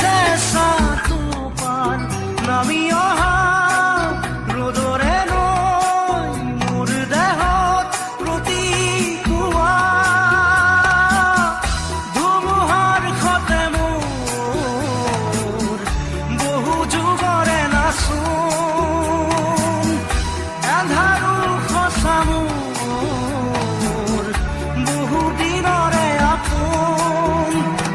চেঁচাটো পাৰ নামি অহা ৰ'দৰে নৈ মোৰ দেহত প্ৰতিকুৱা ধুমুহাৰ সতে মোৰ বহু যুগৰে নাচোন এন্ধাৰো সঁচা মোৰ বহু দিনৰে আপোন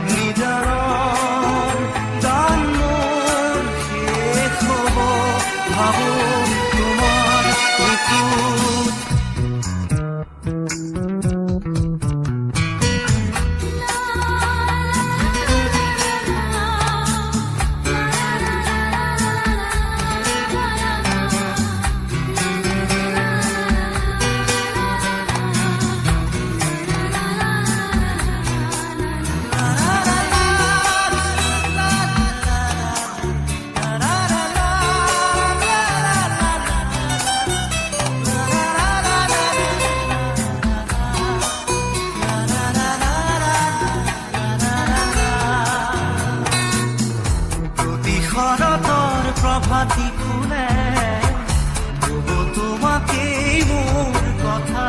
নিজৰৰ গান মোৰ শেষ হ'ব ভাবো তোমাৰ বুকুত শৰতৰ প্ৰভাতী ফুলে কব তোমাকেই মোৰ কথা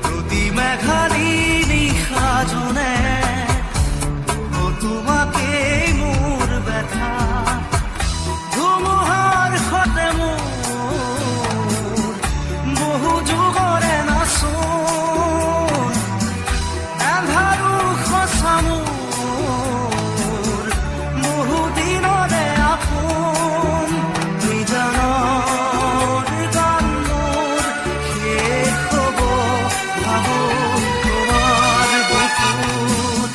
প্ৰতি মেঘালী নিশা জোনে কব তোমাকেই মোৰ ব্যথা ধুমুহাৰ সতে মোৰ বহু যুগৰে নাচোন এন্ধাৰো সঁচা মোৰ বহু দিনৰে আপোন নিজনৰ গান মোৰ শেষ হ'ব ভাবো তোমাৰ বুকুত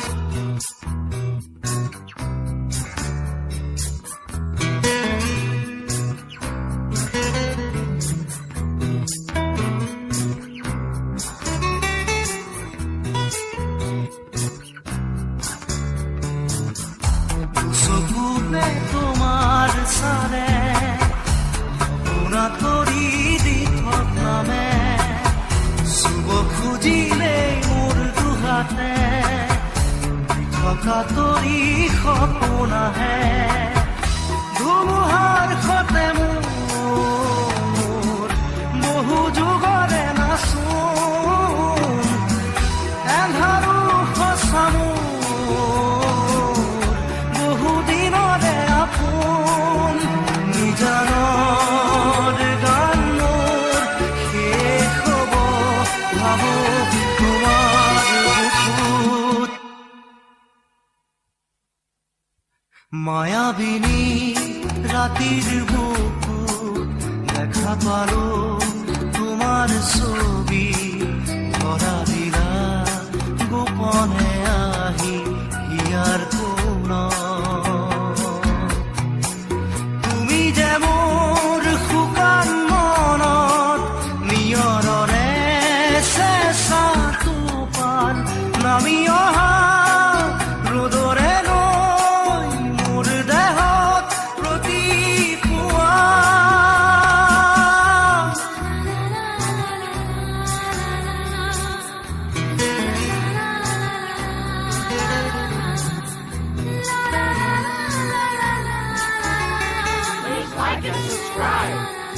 চকুতে তোমাৰ চালে সপোনাত কৰি দি থকামে চুব খুজিলেই মোৰ দুহাতে থকা তৰি সপোন আহে ধুমুহাৰ সতে মোৰ বহু যুগৰে নাচোন এন্ধাৰো সঁচা বহু দিনৰে আপোন নিজৰৰ গান মোৰ শেষ হ'ব ভাবো তোমাৰ বুকুত মায়াবিনী ৰাতিৰ বুকুত দেখা পালো তোমাৰ ছবি ধৰা দিলা গোপনে আহি হিয়াৰ তুমি যে মোৰ শুকান মনত নিয়ৰৰে চেঁচাটো পাৰ নামি অহা ৰ'দৰে নৈ মোৰ দেহত প্ৰতিকুৱা Like and subscribe.